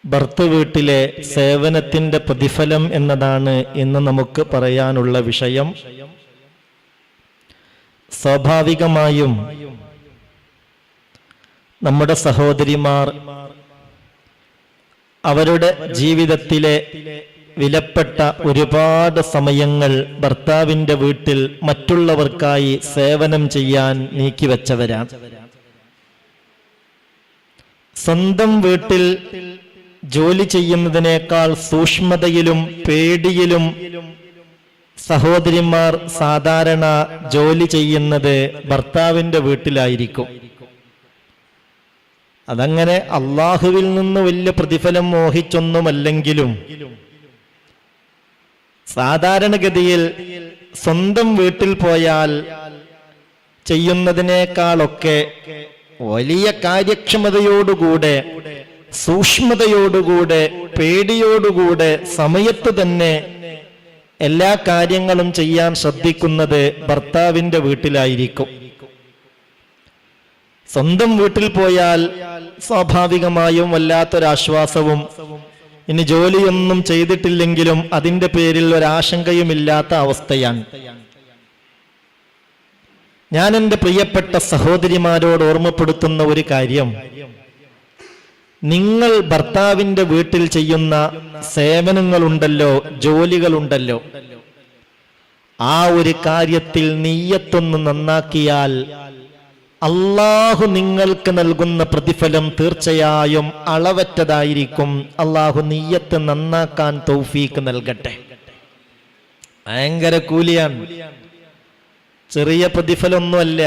ഭർത്തൃ വീട്ടിലെ സേവനത്തിന്റെ പ്രതിഫലം എന്നതാണ് ഇന്ന് നമുക്ക് പറയാനുള്ള വിഷയം. സ്വാഭാവികമായും നമ്മുടെ സഹോദരിമാർ അവരുടെ ജീവിതത്തിലെ വിലപ്പെട്ട ഒരുപാട് സമയങ്ങൾ ഭർത്താവിന്റെ വീട്ടിൽ മറ്റുള്ളവർക്കായി സേവനം ചെയ്യാൻ നീക്കിവെച്ചവരാണ്. സ്വന്തം വീട്ടിൽ ജോലി ചെയ്യുന്നതിനേക്കാൾ സൂക്ഷ്മതയിലും പേടിയിലും സഹോദരിമാർ സാധാരണ ജോലി ചെയ്യുന്നത് ഭർത്താവിന്റെ വീട്ടിലായിരിക്കും. അതങ്ങനെ അള്ളാഹുവിൽ നിന്ന് വലിയ പ്രതിഫലം മോഹിച്ചൊന്നുമല്ലെങ്കിലും സാധാരണഗതിയിൽ സ്വന്തം വീട്ടിൽ പോയാൽ ചെയ്യുന്നതിനേക്കാളൊക്കെ വലിയ കാര്യക്ഷമതയോടുകൂടെ, സൂക്ഷ്മതയോടുകൂടെ, പേടിയോടുകൂടെ സമയത്ത് തന്നെ എല്ലാ കാര്യങ്ങളും ചെയ്യാൻ ശ്രദ്ധിക്കുന്നത് ഭർത്താവിന്റെ വീട്ടിലായിരിക്കും. സ്വന്തം വീട്ടിൽ പോയാൽ സ്വാഭാവികമായും വല്ലാത്തൊരാശ്വാസവും, ഇനി ജോലിയൊന്നും ചെയ്തിട്ടില്ലെങ്കിലും അതിന്റെ പേരിൽ ഒരാശങ്കയുമില്ലാത്ത അവസ്ഥയാണ്. ഞാൻ എൻ്റെ പ്രിയപ്പെട്ട സഹോദരിമാരോട് ഓർമ്മപ്പെടുത്തുന്ന ഒരു കാര്യം, നിങ്ങൾ ഭർത്താവിന്റെ വീട്ടിൽ ചെയ്യുന്ന സേവനങ്ങളുണ്ടല്ലോ, ജോലികളുണ്ടല്ലോ, ആ ഒരു കാര്യത്തിൽ നിയ്യത്തൊന്ന് നന്നാക്കിയാൽ അള്ളാഹു നിങ്ങൾക്ക് നൽകുന്ന പ്രതിഫലം തീർച്ചയായും അളവറ്റതായിരിക്കും. അള്ളാഹു നിയ്യത്ത് നന്നാക്കാൻ തൗഫീക്ക് നൽകട്ടെ. ഭയങ്കര കൂലിയാണ്, ചെറിയ പ്രതിഫലമൊന്നുമല്ല.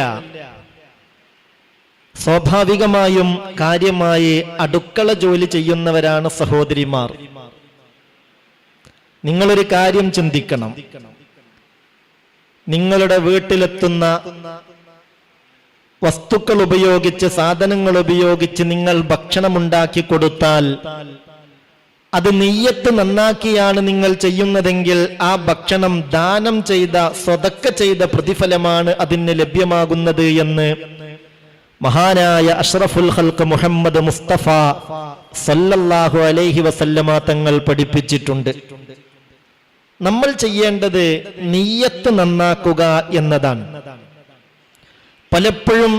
സ്വാഭാവികമായും കാര്യമായി അടുക്കള ജോലി ചെയ്യുന്നവരാണ് സഹോദരിമാർ. നിങ്ങളൊരു കാര്യം ചിന്തിക്കണം. നിങ്ങളുടെ വീട്ടിലെത്തുന്ന വസ്തുക്കൾ ഉപയോഗിച്ച്, സാധനങ്ങൾ ഉപയോഗിച്ച് നിങ്ങൾ ഭക്ഷണം ഉണ്ടാക്കി കൊടുത്താൽ അത് നിയ്യത്ത് നന്നാക്കിയാണ് നിങ്ങൾ ചെയ്യുന്നതെങ്കിൽ ആ ഭക്ഷണം ദാനം ചെയ്ത, സ്വതക്ക ചെയ്ത പ്രതിഫലമാണ് അതിന് ലഭ്യമാകുന്നത് എന്ന് മഹാനായ അഷ്റഫുൽ ഖൽഖ് മുഹമ്മദ് മുസ്തഫ സല്ലല്ലാഹു അലൈഹി വസല്ലമ തങ്ങൾ പഠിപ്പിച്ചിട്ടുണ്ട്. നമ്മൾ ചെയ്യേണ്ടത് നിയ്യത്ത് നന്നാക്കുക എന്നതാണ്. പലപ്പോഴും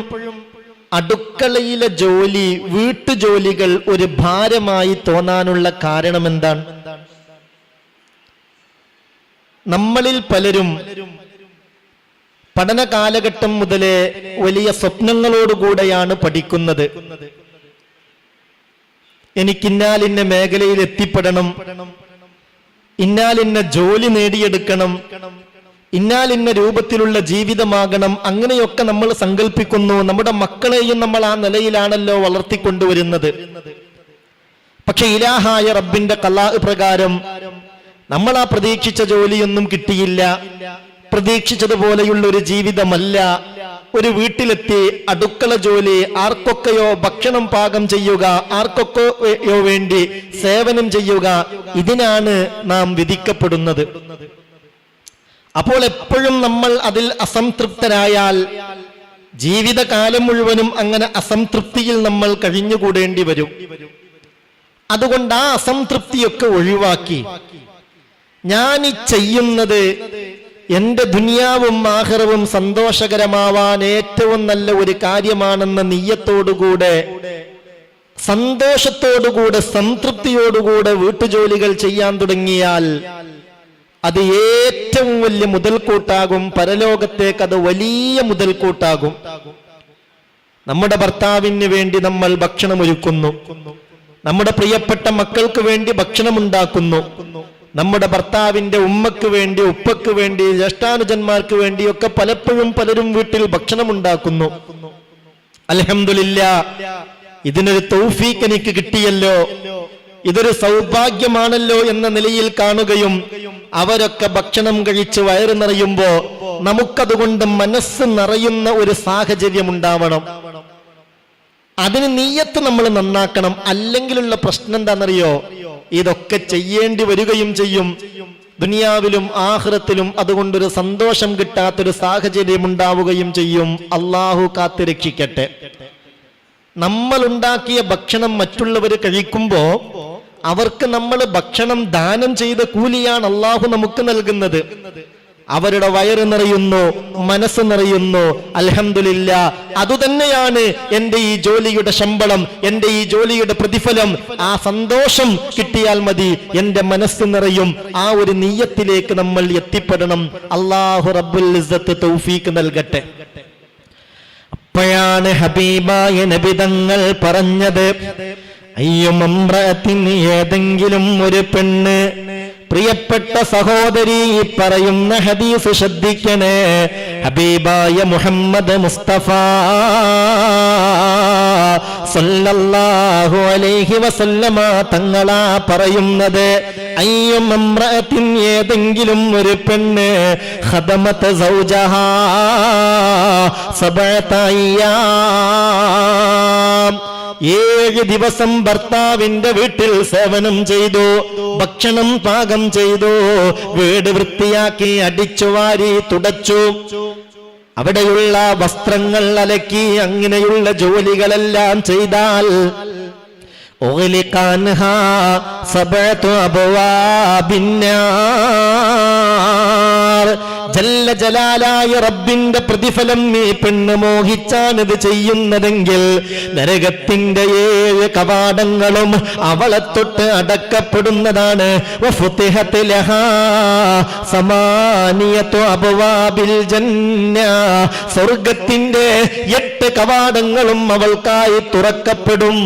അടുക്കളയിലെ ജോലി, വീട്ടുജോലികൾ ഒരു ഭാരമായി തോന്നാനുള്ള കാരണം എന്താണ്? നമ്മളിൽ പലരും പഠന കാലഘട്ടം മുതലേ വലിയ സ്വപ്നങ്ങളോടുകൂടെയാണ് പഠിക്കുന്നത്. എനിക്കിന്നാലിന്ന മേഖലയിൽ എത്തിപ്പെടണം, ഇന്നാലിന്ന ജോലി നേടിയെടുക്കണം, ഇന്നാലിന്ന രൂപത്തിലുള്ള ജീവിതമാകണം, അങ്ങനെയൊക്കെ നമ്മൾ സങ്കല്പിക്കുന്നു. നമ്മുടെ മക്കളെയും നമ്മൾ ആ നിലയിലാണല്ലോ വളർത്തിക്കൊണ്ടുവരുന്നത്. പക്ഷെ ഇലാഹായ റബ്ബിന്റെ ഖലാ പ്രകാരം നമ്മൾ ആ പ്രതീക്ഷിച്ച ജോലിയൊന്നും കിട്ടിയില്ല. പ്രതീക്ഷിച്ചതുപോലെയുള്ള ഒരു ജീവിതമല്ല. ഒരു വീട്ടിലെത്തി അടുക്കള ജോലി, ആർക്കൊക്കെയോ ഭക്ഷണം പാകം ചെയ്യുക, ആർക്കൊക്കെയോ വേണ്ടി സേവനം ചെയ്യുക, ഇതിനാണ് നാം വിധിക്കപ്പെടുന്നത്. അപ്പോൾ എപ്പോഴും നമ്മൾ അതിൽ അസംതൃപ്തരായാൽ ജീവിതകാലം മുഴുവനും അങ്ങനെ അസംതൃപ്തിയിൽ നമ്മൾ കഴിഞ്ഞുകൂടേണ്ടി വരും. അതുകൊണ്ട് ആ അസംതൃപ്തിയൊക്കെ ഒഴിവാക്കി ഞാൻ ഈ ചെയ്യുന്നത് എന്റെ ദുനിയാവും ആഖിറവും സന്തോഷകരമാവാൻ ഏറ്റവും നല്ല ഒരു കാര്യമാണെന്ന നിയ്യത്തോടുകൂടെ, സന്തോഷത്തോടുകൂടെ, സംതൃപ്തിയോടുകൂടെ വീട്ടുജോലികൾ ചെയ്യാൻ തുടങ്ങിയാൽ അത് ഏറ്റവും വലിയ മുതൽക്കൂട്ടാകും. പരലോകത്തേക്ക് അത് വലിയ മുതൽക്കൂട്ടാകും. നമ്മുടെ ഭർത്താവിന് വേണ്ടി നമ്മൾ ഭക്ഷണം ഒരുക്കുന്നു, നമ്മുടെ പ്രിയപ്പെട്ട മക്കൾക്ക് വേണ്ടി ഭക്ഷണം ഉണ്ടാക്കുന്നു, നമ്മുടെ ഭർത്താവിന്റെ ഉമ്മക്ക് വേണ്ടി, ഉപ്പക്ക് വേണ്ടി, ജ്യേഷ്ഠാനുജന്മാർക്ക് വേണ്ടിയൊക്കെ പലപ്പോഴും പലരും വീട്ടിൽ ഭക്ഷണം ഉണ്ടാക്കുന്നു. അൽഹംദുലില്ലാഹ്, ഇതിനൊരു തൗഫീഖ് എനിക്ക് കിട്ടിയല്ലോ, ഇതൊരു സൗഭാഗ്യമാണല്ലോ എന്ന നിലയിൽ കാണുകയും അവരൊക്കെ ഭക്ഷണം കഴിച്ച് വയറ് നിറയുമ്പോ നമുക്കതുകൊണ്ട് മനസ്സ് നിറയുന്ന ഒരു സാഹചര്യം ഉണ്ടാവണം. അതിന് നിയ്യത്ത് നമ്മൾ നന്നാക്കണം. അല്ലെങ്കിലുള്ള പ്രശ്നം എന്താണെന്നറിയോ? ഇതൊക്കെ ചെയ്യേണ്ടി വരികയും ചെയ്യും ദുനിയാവിലും ആഖിറത്തിലും. അതുകൊണ്ടൊരു സന്തോഷം കിട്ടാത്തൊരു സാഹചര്യം ഉണ്ടാവുകയും ചെയ്യും. അള്ളാഹു കാത്തുരക്ഷിക്കട്ടെ. നമ്മൾ ഉണ്ടാക്കിയ ഭക്ഷണം മറ്റുള്ളവർ കഴിക്കുമ്പോ അവർക്ക് നമ്മൾ ഭക്ഷണം ദാനം ചെയ്ത കൂലിയാണ് അള്ളാഹു നമുക്ക് നൽകുന്നത്. അവരുടെ വയറ് നിറയുന്നു, മനസ്സ് നിറയുന്നു, അൽഹംദുലില്ലാ. അതുതന്നെയാണ് എൻ്റെ ഈ ജോലിയുടെ ശമ്പളം, എൻ്റെ ഈ ജോലിയുടെ പ്രതിഫലം. ആ സന്തോഷം കിട്ടിയാൽ മതി, എൻ്റെ മനസ്സ് നിറയും. ആ ഒരു നിയ്യത്തിലേക്ക് നമ്മൾ എത്തിപ്പെടണം. അല്ലാഹു റബ്ബുൽ ഇസ്സത്ത് തൗഫീഖ് നൽകട്ടെ. അപ്പോഴാണ് ഹബീബായ നബി തങ്ങൾ പറഞ്ഞത്, അയ്യുമംറഅത്തിൻ, ഏതെങ്കിലും ഒരു പെണ്ണ്. പ്രിയപ്പെട്ട സഹോദരി, പറയുന്ന ഹദീസ് ശ്രദ്ധിക്കണേ. ഹബീബായ മുഹമ്മദ് മുസ്തഫ സല്ലല്ലാഹു അലൈഹി വസല്ലമ തങ്ങളാ പറയുന്നത്, അയ്യുമംറഅത്തിൻ, ഏതെങ്കിലും ഒരു പെണ്ണ്, ഖദമത സൗജഹാ സബഅത അയ്യാം, 7 ദിവസം ഭർത്താവിന്റെ വീട്ടിൽ സേവനം ചെയ്തു, ഭക്ഷണം പാകം ചെയ്തു, വീട് വൃത്തിയാക്കി, അടിച്ചുവാരി തുടച്ചു, അവിടെയുള്ള വസ്ത്രങ്ങൾ അലക്കി, അങ്ങനെയുള്ള ജോലികളെല്ലാം ചെയ്താൽ ഉഗ്ലിഖാൻഹാ സബഅതു അബ്വാബിന്നാർ, ജല്ല ജലാലായ റബ്ബിന്റെ പ്രതിഫലം ഈ പെണ്ണ് മോഹിച്ചാണിത് ചെയ്യുന്നതെങ്കിൽ നരകത്തിന്റെ 7 കവാടങ്ങളും അവളെ തൊട്ട് അടക്കപ്പെടുന്നതാണ്. വഫുതിഹത് ലഹാ സമാനിയതു അബ്വാബിൽ ജന്ന, സ്വർഗ്ഗത്തിന്റെ 8 കവാടങ്ങളും അവൾക്കായി തുറക്കപ്പെടും.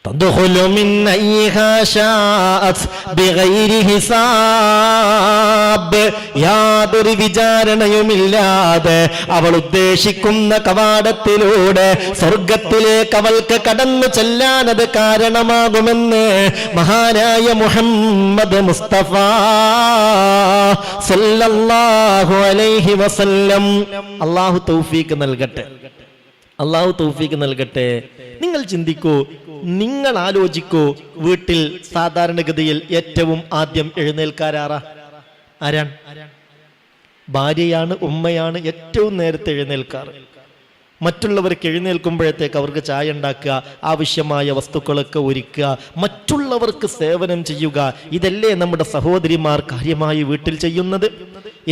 തദ്ഖുലു മിൻ അയ്യിഹാ ശാഅത് ബിഗൈരി ഹിസാബ്, യാതൊരു വിചാരണയുമില്ലാതെ അവൾ ഉദ്ദേശിക്കുന്ന കവാടത്തിലൂടെ സ്വർഗത്തിലേക്ക് അവൾക്ക് കടന്നു ചെല്ലാൻ അത് കാരണമാകുമെന്ന് മഹാനായ മുഹമ്മദ് മുസ്തഫ സല്ലല്ലാഹു അലൈഹി വസല്ലം. അല്ലാഹു തൗഫീഖ് നൽകട്ടെ, അല്ലാഹു തൗഫീഖ് നൽകട്ടെ. നിങ്ങൾ ചിന്തിക്കൂ, നിങ്ങൾ ആലോചിക്കൂ, വീട്ടിൽ സാധാരണഗതിയിൽ ഏറ്റവും ആദ്യം എഴുന്നേൽക്കാരാറാ? ആരാണ്? ഭാര്യയാണ്, ഉമ്മയാണ് ഏറ്റവും നേരത്തെ എഴുന്നേൽക്കാറ്. മറ്റുള്ളവർക്ക് എഴുന്നേൽക്കുമ്പോഴത്തേക്ക് അവർക്ക് ചായ ഉണ്ടാക്കുക, ആവശ്യമായ വസ്തുക്കളൊക്കെ ഒരുക്കുക, മറ്റുള്ളവർക്ക് സേവനം ചെയ്യുക. ഇതല്ലേ നമ്മുടെ സഹോദരിമാർ കാര്യമായി വീട്ടിൽ ചെയ്യുന്നത്?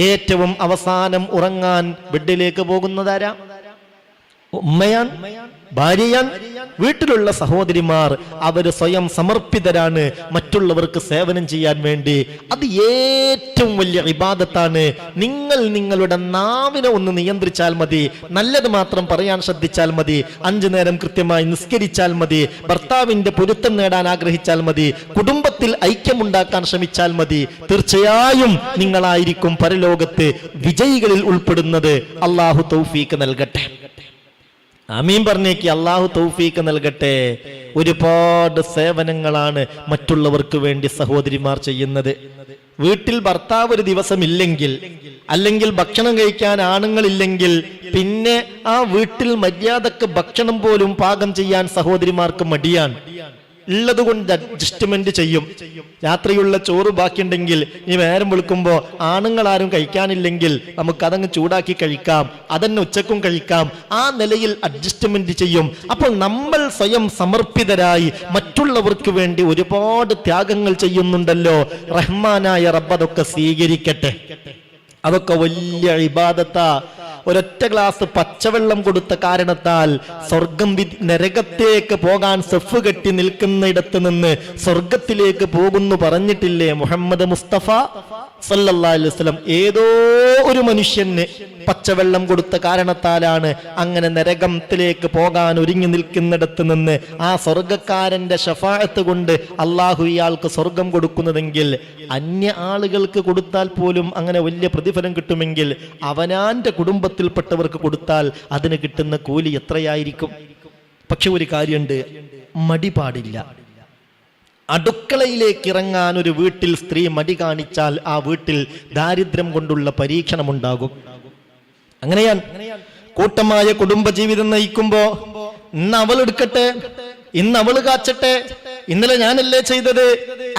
ഏറ്റവും അവസാനം ഉറങ്ങാൻ ബെഡിലേക്ക് പോകുന്നതാരാ? ഉമ്മയാൻ, ഭാര്യയാൻ. വീട്ടിലുള്ള സഹോദരിമാർ അവര് സ്വയം സമർപ്പിതരാണ് മറ്റുള്ളവർക്ക് സേവനം ചെയ്യാൻ വേണ്ടി. അത് ഏറ്റവും വലിയ ഇബാദത്താണ്. നിങ്ങൾ നിങ്ങളുടെ നാവിനെ ഒന്ന് നിയന്ത്രിച്ചാൽ മതി, നല്ലത് മാത്രം പറയാൻ ശ്രദ്ധിച്ചാൽ മതി, 5 നേരം കൃത്യമായി നിസ്കരിച്ചാൽ മതി, ഭർത്താവിന്റെ പൊരുത്തം നേടാൻ ആഗ്രഹിച്ചാൽ മതി, കുടുംബത്തിൽ ഐക്യമുണ്ടാക്കാൻ ശ്രമിച്ചാൽ മതി. തീർച്ചയായും നിങ്ങളായിരിക്കും പരലോകത്ത് വിജയികളിൽ ഉൾപ്പെടുന്നത്. അല്ലാഹു തൗഫീഖ് നൽകട്ടെ. ആമീൻ പറഞ്ഞേക്ക്. അല്ലാഹു തൗഫീഖ് നൽകട്ടെ. ഒരുപാട് സേവനങ്ങളാണ് മറ്റുള്ളവർക്ക് വേണ്ടി സഹോദരിമാർ ചെയ്യുന്നത്. വീട്ടിൽ ഭർത്താവ് ഒരു ദിവസം ഇല്ലെങ്കിൽ, അല്ലെങ്കിൽ ഭക്ഷണം കഴിക്കാൻ ആണുങ്ങളില്ലെങ്കിൽ, പിന്നെ ആ വീട്ടിൽ മര്യാദക്ക് ഭക്ഷണം പോലും പാകം ചെയ്യാൻ സഹോദരിമാർക്ക് മടിയാണ്. ഉള്ളത് കൊണ്ട് അഡ്ജസ്റ്റ്മെന്റ് ചെയ്യും. രാത്രിയുള്ള ചോറ് ബാക്കിയുണ്ടെങ്കിൽ ഈ നേരം വിളിക്കുമ്പോൾ ആണുങ്ങളാരും കഴിക്കാനില്ലെങ്കിൽ നമുക്കതങ്ങ് ചൂടാക്കി കഴിക്കാം, അതന്നെ ഉച്ചക്കും കഴിക്കാം. ആ നിലയിൽ അഡ്ജസ്റ്റ്മെന്റ് ചെയ്യും. അപ്പോൾ നമ്മൾ സ്വയം സമർപ്പിതരായി മറ്റുള്ളവർക്ക് വേണ്ടി ഒരുപാട് ത്യാഗങ്ങൾ ചെയ്യുന്നുണ്ടല്ലോ. റഹ്മാനായ റബ്ബ് അതൊക്കെ സ്വീകരിക്കട്ടെ. അതൊക്കെ വലിയ ഇബാദത്താ. ഒരൊറ്റ ഗ്ലാസ് പച്ചവെള്ളം കൊടുത്ത കാരണത്താൽ സ്വർഗം നരകത്തേക്ക് പോകാൻ സെഫ് കെട്ടി നിൽക്കുന്നിടത്ത് നിന്ന് സ്വർഗത്തിലേക്ക് പോകുന്നു പറഞ്ഞിട്ടില്ലേ മുഹമ്മദ് മുസ്തഫ സല്ലല്ലാഹു അലൈഹി വസല്ലം? ഏതോ ഒരു മനുഷ്യന് പച്ചവെള്ളം കൊടുത്ത കാരണത്താലാണ് അങ്ങനെ നരകത്തിലേക്ക് പോകാൻ ഒരുങ്ങി നിൽക്കുന്നിടത്ത് നിന്ന് ആ സ്വർഗക്കാരന്റെ ശഫാഅത്ത് കൊണ്ട് അള്ളാഹു ഇയാൾക്ക് സ്വർഗം കൊടുക്കുന്നതെങ്കിൽ, അന്യ ആളുകൾക്ക് കൊടുത്താൽ പോലും അങ്ങനെ വലിയ പ്രതിഫലം കിട്ടുമെങ്കിൽ, അവനാന്റെ കുടുംബത്തിൽപ്പെട്ടവർക്ക് കൊടുത്താൽ അതിന് കിട്ടുന്ന കൂലി എത്രയായിരിക്കും? പക്ഷെ ഒരു കാര്യമുണ്ട്, മടി പാടില്ല. അടുക്കളയിലേക്ക് ഇറങ്ങാൻ ഒരു വീട്ടിൽ സ്ത്രീ മടി കാണിച്ചാൽ ആ വീട്ടിൽ ദാരിദ്ര്യം കൊണ്ടുള്ള പരീക്ഷണമുണ്ടാകും. അങ്ങനെയാണ് കൂട്ടമായ കുടുംബജീവിതം നയിക്കുമ്പോ ഇന്ന് അവൾ എടുക്കട്ടെ, ഇന്ന് അവള് കാച്ചട്ടെ, ഇന്നലെ ഞാനല്ലേ ചെയ്തത്,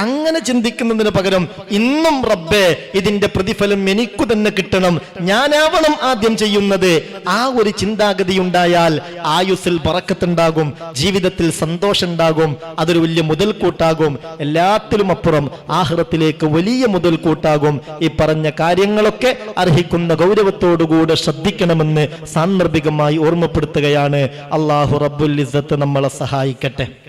അങ്ങനെ ചിന്തിക്കുന്നതിന് പകരം ഇന്നും റബ്ബേ ഇതിന്റെ പ്രതിഫലം എനിക്കു തന്നെ കിട്ടണം, ഞാനാവണം ആദ്യം ചെയ്യുന്നത്, ആ ഒരു ചിന്താഗതി ഉണ്ടായാൽ ആയുസ്സിൽ ബറക്കത്തുണ്ടാകും, ജീവിതത്തിൽ സന്തോഷം ഉണ്ടാകും. അതൊരു വലിയ മുതൽക്കൂട്ടാകും. എല്ലാത്തിലും അപ്പുറം ആഖിറത്തിലേക്ക് വലിയ മുതൽക്കൂട്ടാകും. ഈ പറഞ്ഞ കാര്യങ്ങളൊക്കെ അർഹിക്കുന്ന ഗൗരവത്തോടുകൂടെ ശ്രദ്ധിക്കണമെന്ന് സാന്ദർഭികമായി ഓർമ്മപ്പെടുത്തുകയാണ്. അല്ലാഹു റബ്ബുൽ ഇസ്സത്ത് നമ്മളെ സഹായിക്കട്ടെ.